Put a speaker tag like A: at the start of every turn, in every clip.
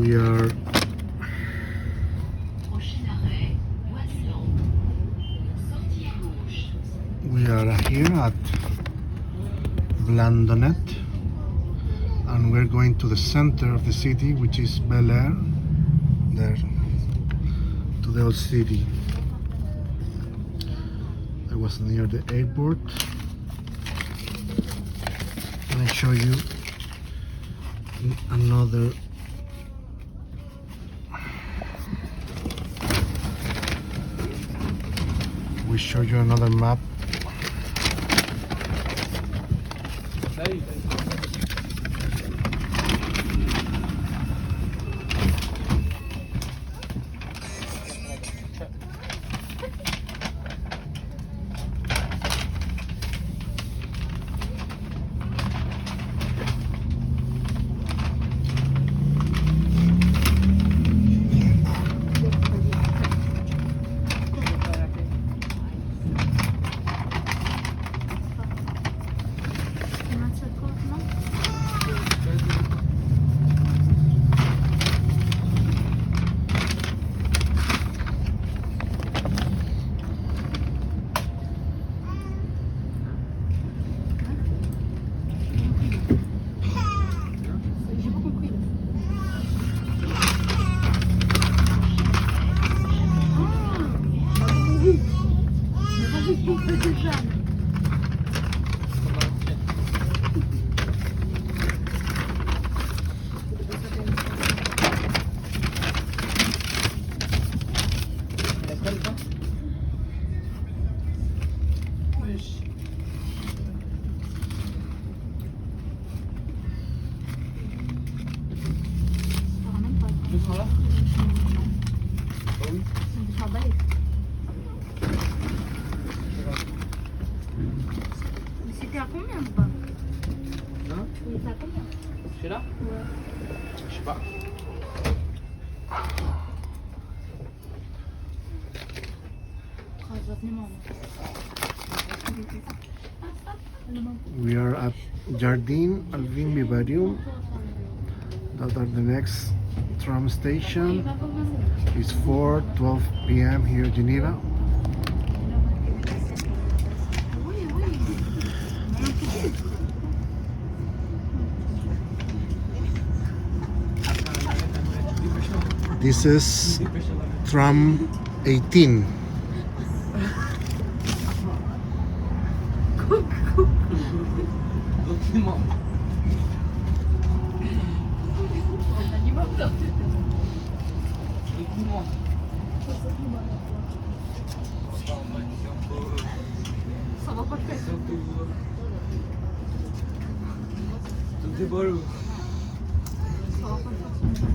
A: We are here at Blandonnet, and we're going to the center of the city, which is Bel-Air, there, to the old city. I was near the airport, and I show you another map.
B: C'était à combien ou pas?
C: Hein?
B: Il était à combien?
C: Celui-là?
B: Ouais.
C: Je sais pas.
A: We are at Jardin Alvin Vivarium. That are the next tram station. It's 4:12 p.m. here in Geneva. This is Tram 18.
B: Ça va pas le faire.
C: C'est beau.
B: Ça va pas le faire.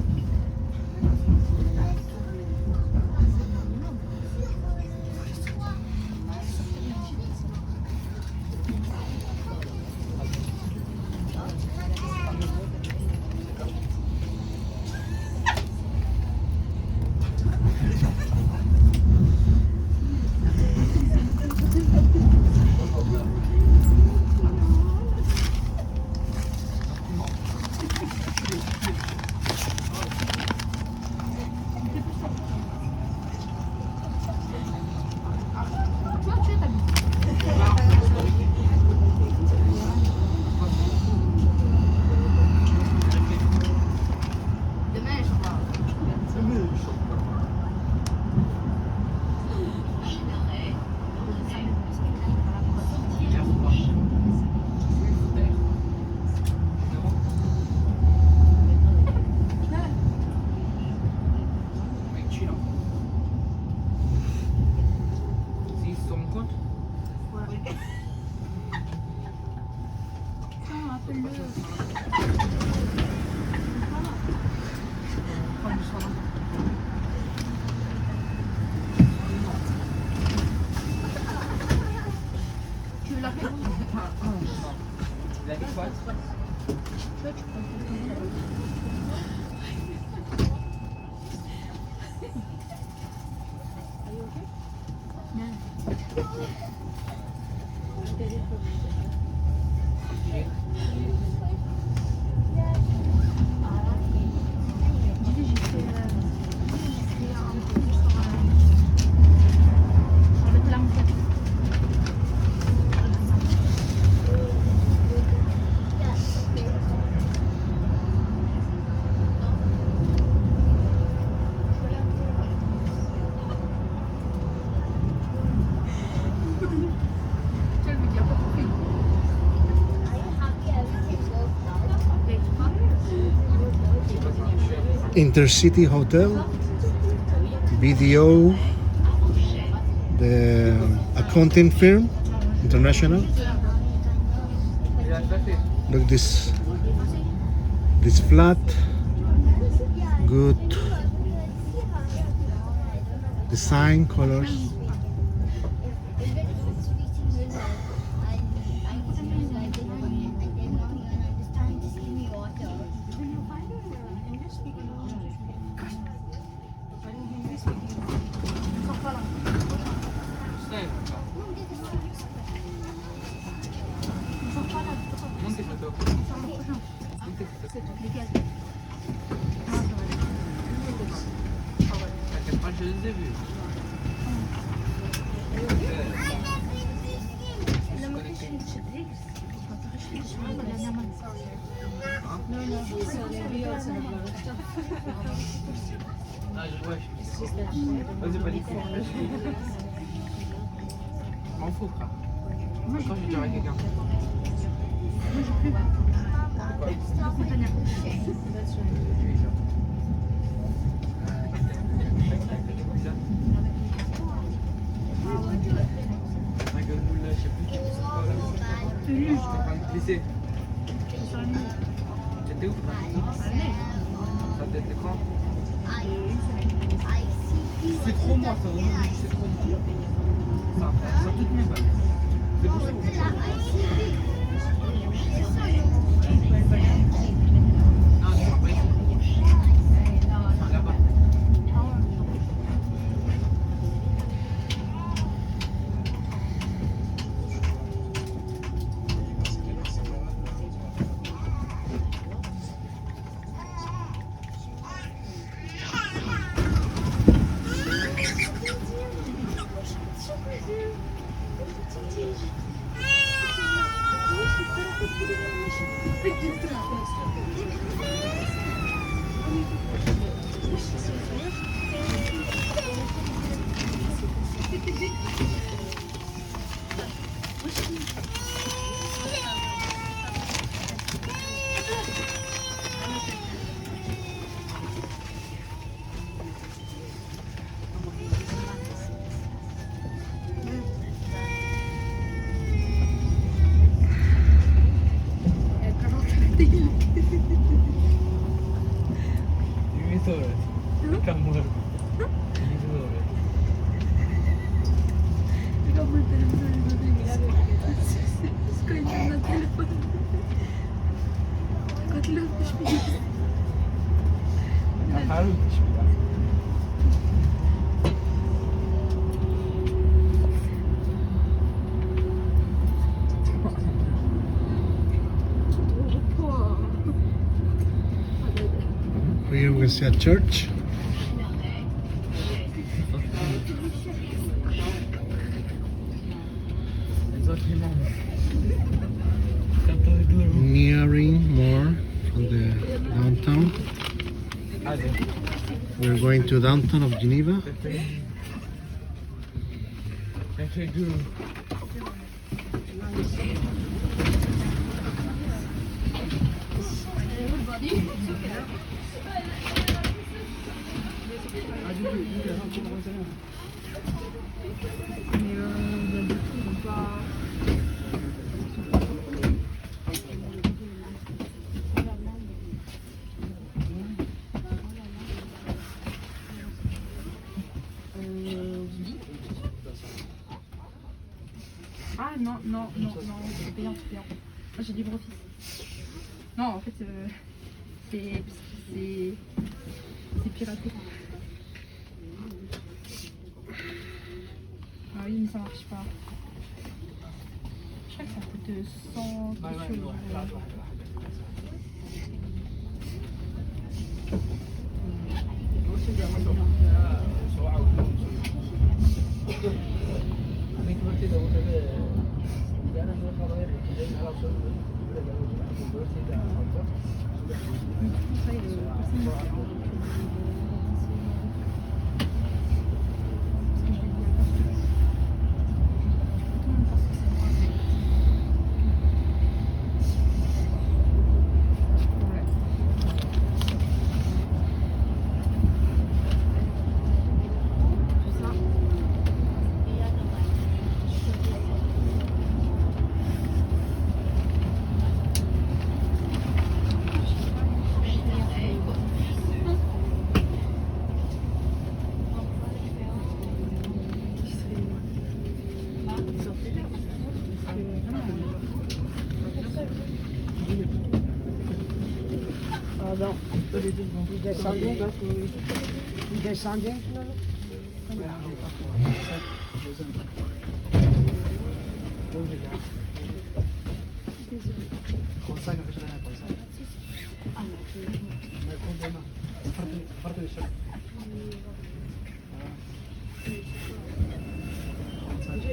A: Intercity Hotel, BDO, the accounting firm, international. Look this flat, good design, colors.
C: Je les ai vus. Vas-y, pas les coups. Je m'en fous, frère. Quand je dirai à quelqu'un. Lycée. T'étais où? Ça tête d'écran. C'est trop moi ça, c'est trop moi. Ça toutes mes balles. C'est pour ça que non, tu vas pas ici. Là-bas.
A: Here we see a church. Nearing more from the downtown. We're going to downtown of Geneva.
B: Ah non, c'est payant, c'est payant. Moi j'ai libre office. Non, en fait, c'est piraté. Ah oui, mais ça marche pas. Je crois que ça coûte 100 quelque chose.
D: Pardon. Vous descendez? Vous descendez?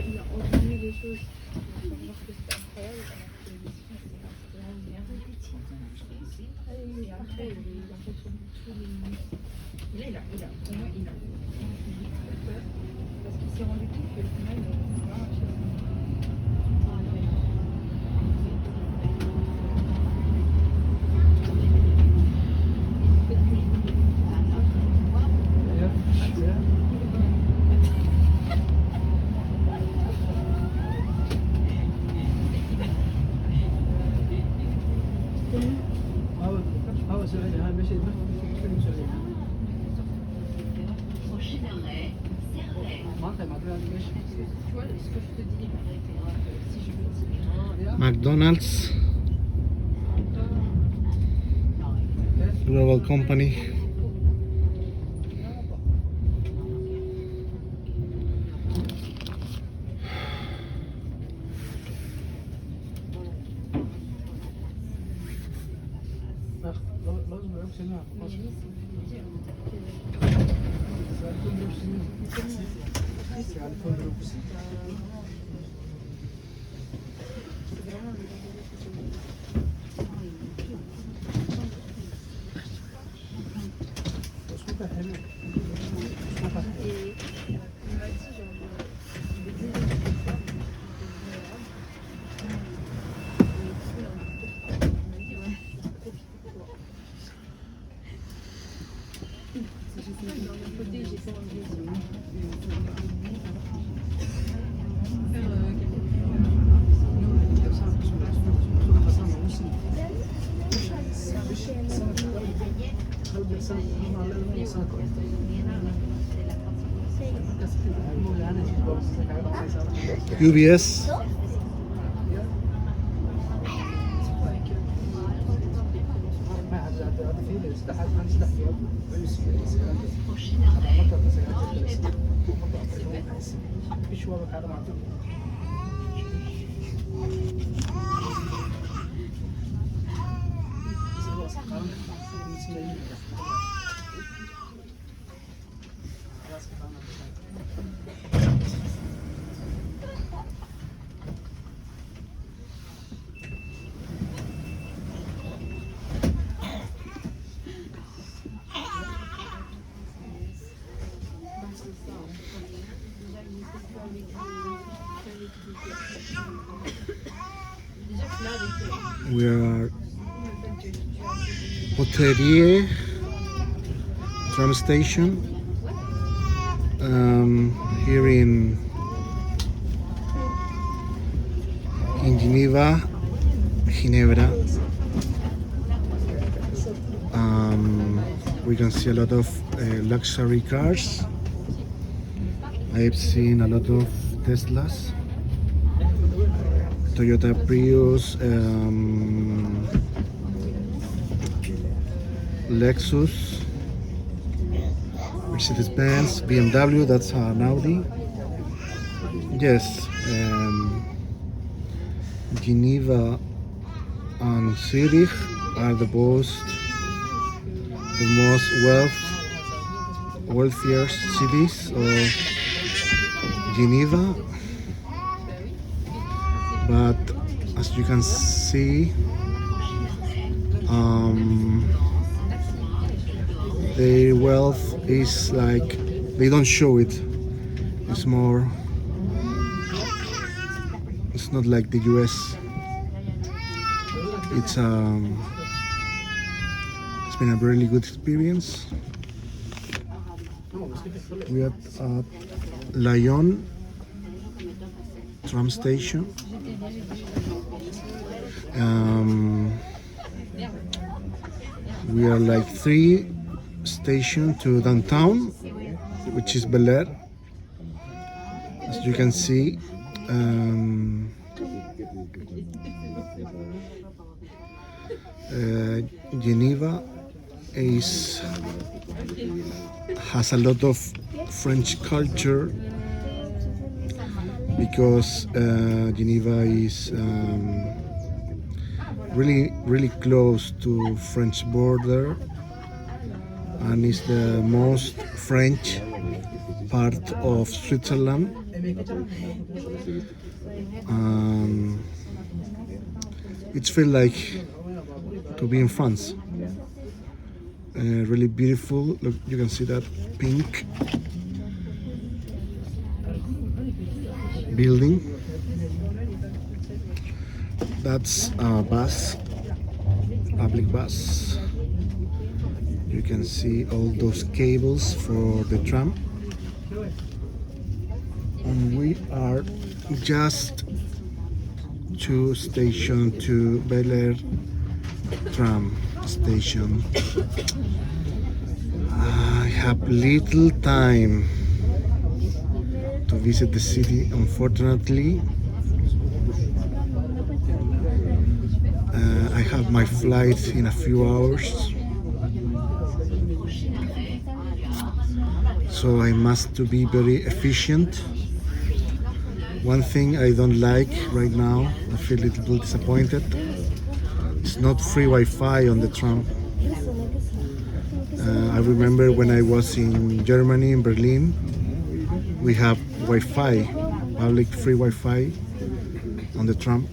B: Il a entraîné des choses. Faut voir que c'était incroyable. Et après, il a fait sur tous les... Là, pour moi, il a peur. Parce qu'il s'est rendu compte qu'au final, c'est pas un chef. Tu vois, ce que je te dis, si je veux dire...
A: McDonald's, global company. UBS. We are Poterier tram station here in Geneva, Ginebra. We can see a lot of luxury cars. I've seen a lot of Teslas, Toyota Prius, Lexus, Mercedes-Benz, BMW, that's an Audi. Yes, Geneva and Zurich are the most wealthier cities of Geneva. But as you can see, their wealth is like they don't show it. It's more. It's not like the US. It's been a really good experience. We are at Lyon tram station. We are like 3 stations to downtown, which is Bel-Air. As you can see, Geneva is has a lot of French culture because Geneva is really close to French border and is the most French part of Switzerland. It feels like to be in France. Really beautiful. Look, you can see that pink building. That's a bus, public bus. You can see all those cables for the tram. And we are just 2 stations to Bel-Air tram station. I have little time to visit the city, unfortunately. I have my flight in a few hours, so I must to be very efficient. One thing I don't like right now, I feel a little bit disappointed. It's not free Wi-Fi on the tram. I remember when I was in Germany, in Berlin, we have Wi-Fi, public free Wi-Fi on the tram.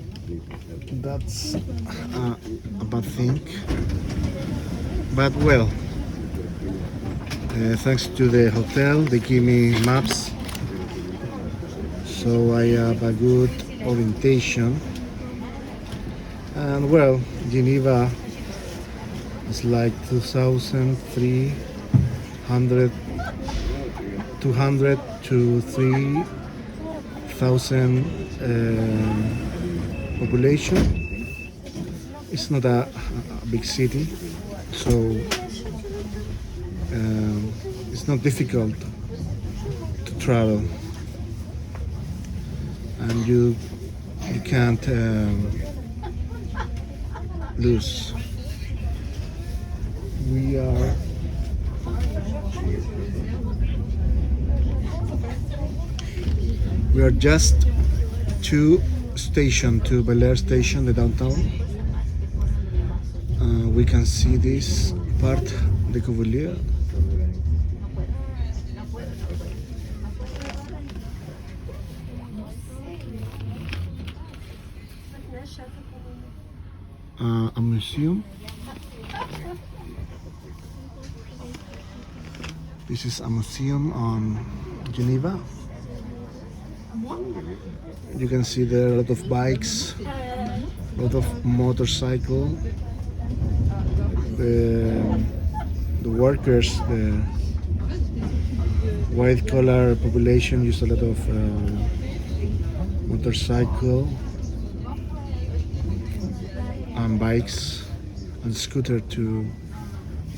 A: That's a bad thing. But well, thanks to the hotel, they give me maps, so I have a good orientation. And well, Geneva is like 200 to 3,000 population. It's not a big city, so it's not difficult to travel, and you can't lose. We are just 2 stations to Bel-Air station, the downtown. We can see this part, the GVA. A museum. This is a museum on Geneva. You can see there are a lot of bikes, a lot of motorcycle. The workers, the white collar population use a lot of motorcycle and bikes and scooter to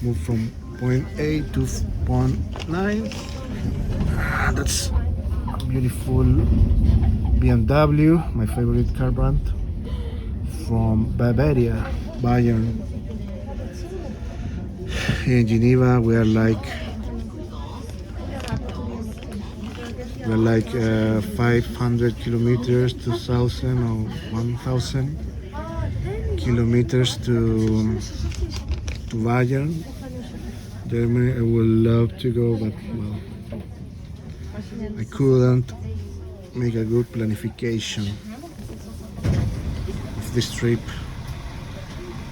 A: move from point A to point 9. That's a beautiful BMW, my favorite car brand, from Bavaria, Bayern. Here in Geneva, we are like 500 kilometers, 2,000 or 1,000 kilometers to Bayern. Germany, I would love to go, but well, I couldn't make a good planification of this trip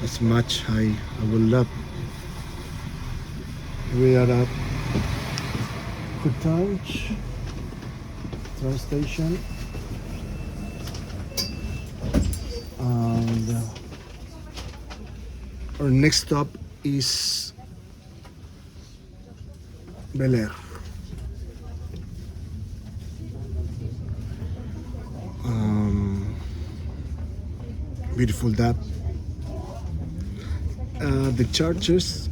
A: as much I would love. We are at Coutances train station, and our next stop is Bel-Air. Beautiful that. The churches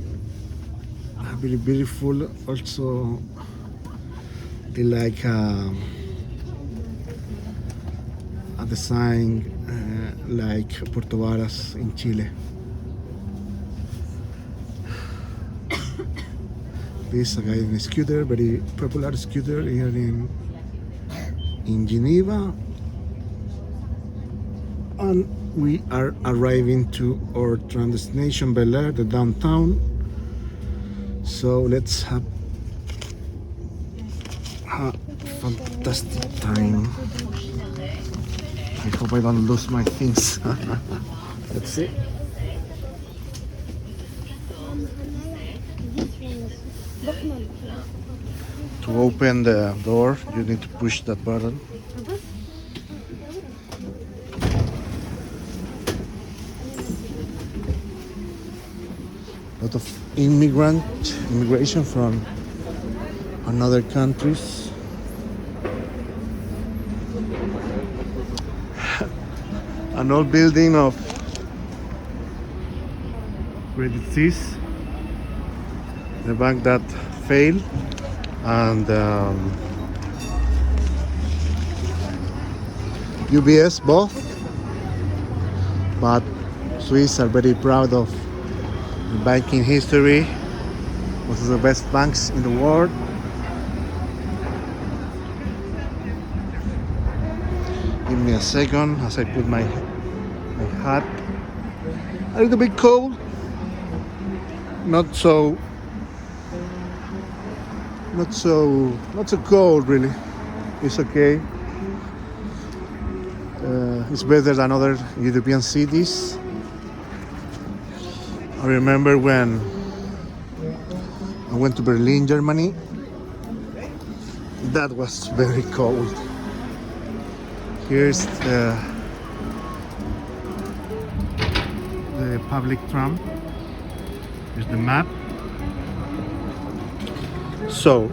A: are very beautiful. Also, they like a design like Puerto Varas in Chile. This is a guy in a scooter, very popular scooter here in Geneva. And we are arriving to our tram destination, Bel-Air, the downtown. So let's have a fantastic time. I hope I don't lose my things. Let's see. To open the door, you need to push that button. A lot of immigration from another countries. An old building of Credit Suisse, the bank that failed, and UBS both, but Swiss are very proud of the banking history, one of the best banks in the world. Give me a second as I put my hat. A little bit cold, not so cold really. It's okay. It's better than other European cities. I remember when I went to Berlin, Germany. That was very cold. Here's the public tram. Here's the map. So,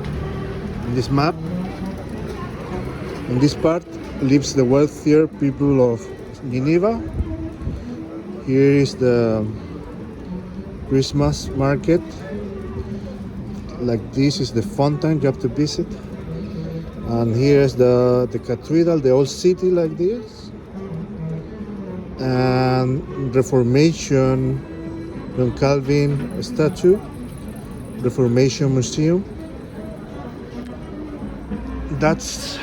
A: in this map, in this part, lives the wealthier people of Geneva. Here is the Christmas market. Like this is the fountain you have to visit. And here's the cathedral, the old city like this. And Reformation, John Calvin statue, Reformation Museum. That's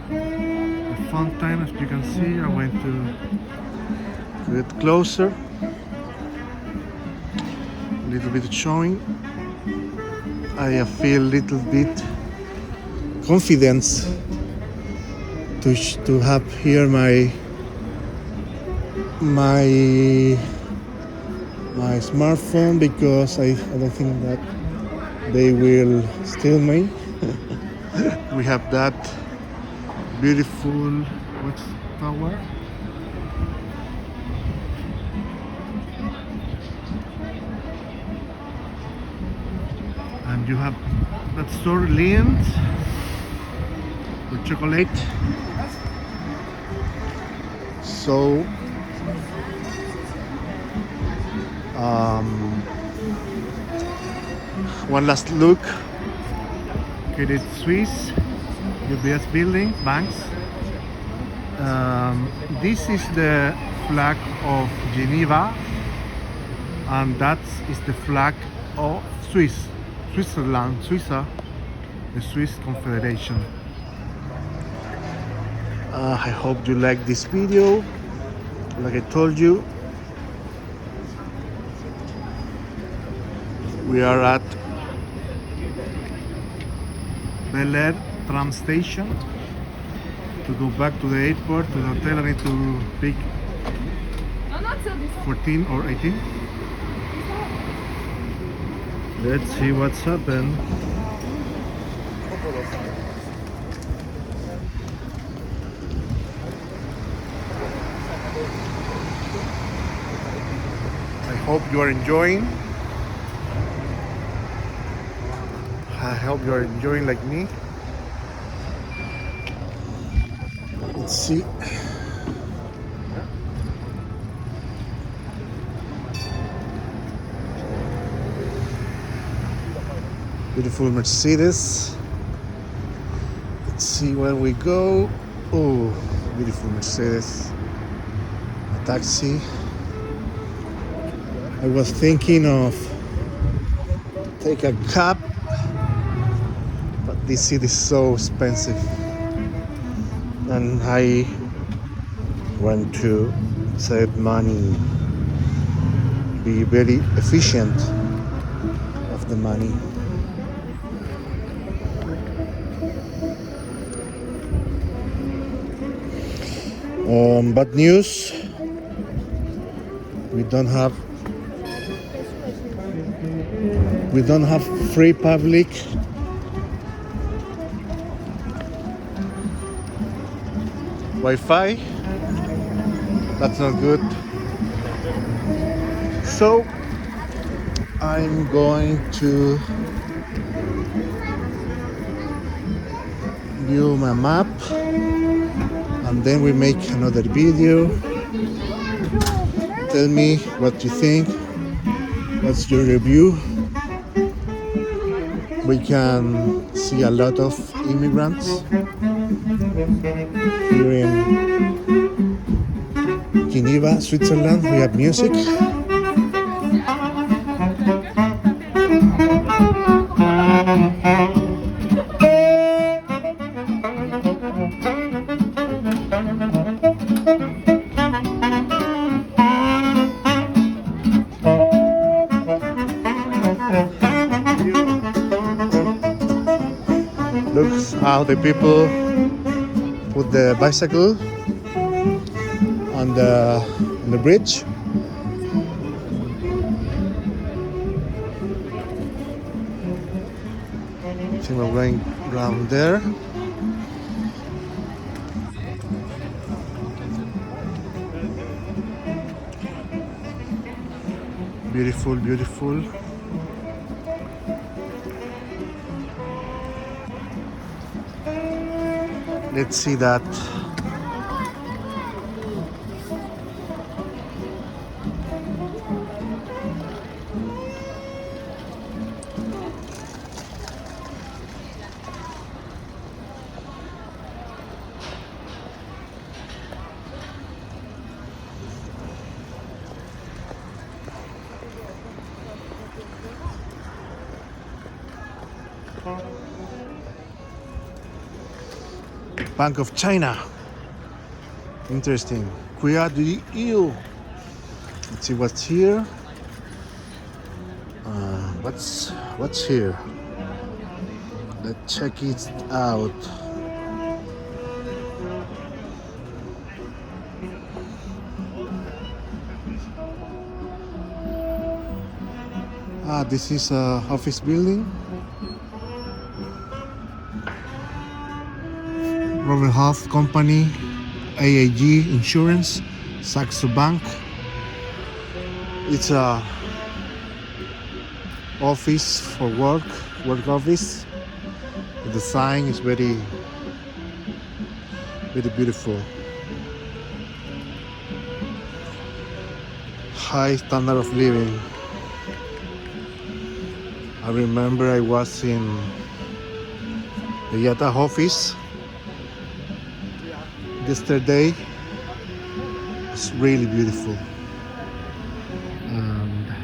A: the fountain, as you can see. I'm going to get closer. A little bit showing. I feel a little bit confidence to have here my smartphone, because I don't think that they will steal me. We have that beautiful watchtower. And you have that store Lind with chocolate. So one last look. Credit Suisse, UBS building, banks. This is the flag of Geneva, and that is the flag of Switzerland, Suiza, the Swiss Confederation. I hope you like this video. Like I told you, we are at Bel-Air tram station to go back to the airport, to the hotel. I need to pick 14 or 18. Let's see what's happened. I hope you are enjoying. I hope you are enjoying like me. Let's see. Beautiful Mercedes. Let's see where we go. Oh, beautiful Mercedes. A taxi. I was thinking of take a cab this city is so expensive, and I want to save money, be very efficient of the money. Bad news, we don't have free public Wi-Fi. That's not good. So I'm going to view my map, and then we make another video. Tell me what you think. What's your review? We can see a lot of immigrants here in Geneva, Switzerland. We have music. Look how the people put the bicycle on the bridge. I think we're going around there. Beautiful, beautiful. Let's see that. Bank of China. Interesting. Cuidado de you. Let's see what's here. What's here? Let's check it out. This is a office building. Robert Half Company, AAG Insurance, Saxo Bank. It's a office for work office. The design is very beautiful. High standard of living. I remember I was in the Yata office yesterday. It's really beautiful. And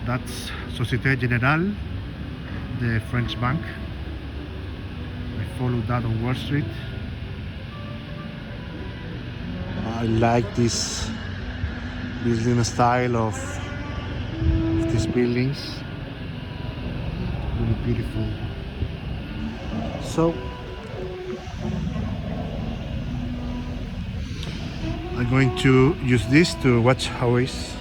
A: that's Société Générale, the French bank. I followed that on Wall Street. I like this building style of these buildings. Really beautiful. So I'm going to use this to watch highways.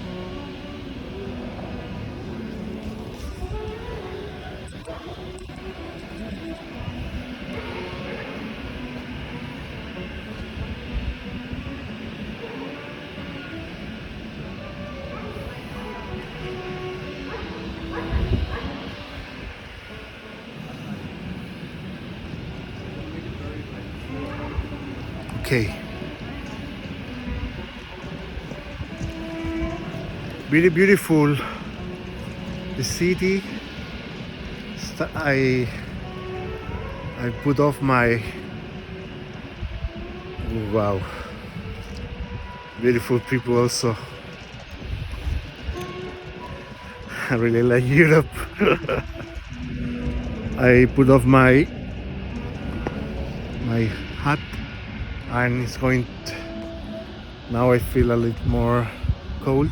A: Okay. Really beautiful. The city. I put off my. Wow. Beautiful people also. I really like Europe. I put off my hat, and it's going now I feel a little more cold.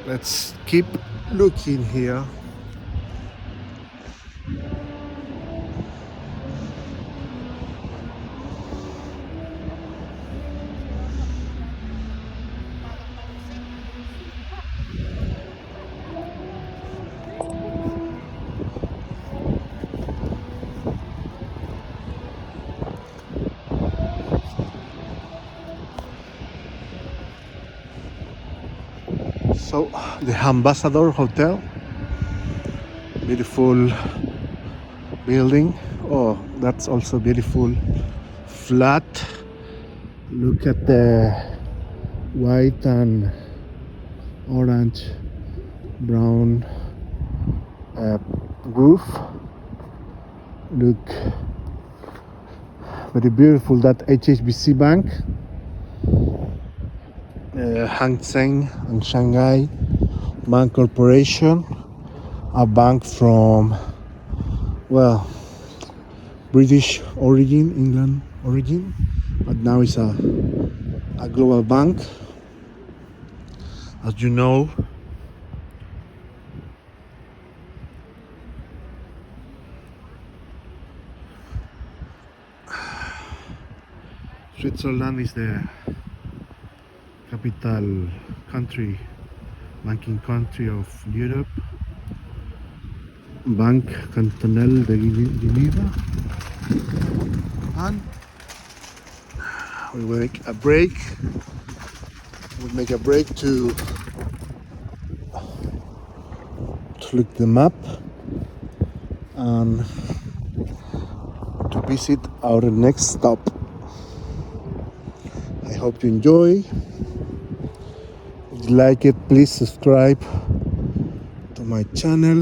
A: Let's keep looking here. So the Ambassador Hotel, beautiful building. Oh, that's also beautiful flat. Look at the white and orange brown roof. Look, very beautiful. That HSBC Bank, Hang Seng and Shanghai Bank Corporation, a bank from, well, British origin, England origin, but now it's a global bank. As you know, Switzerland is the capital country, banking country of Europe. Bank Cantonal de Geneva. And we will make a break. We'll make a break to look at the map and to visit our next stop. I hope you enjoy. If you like it, please subscribe to my channel.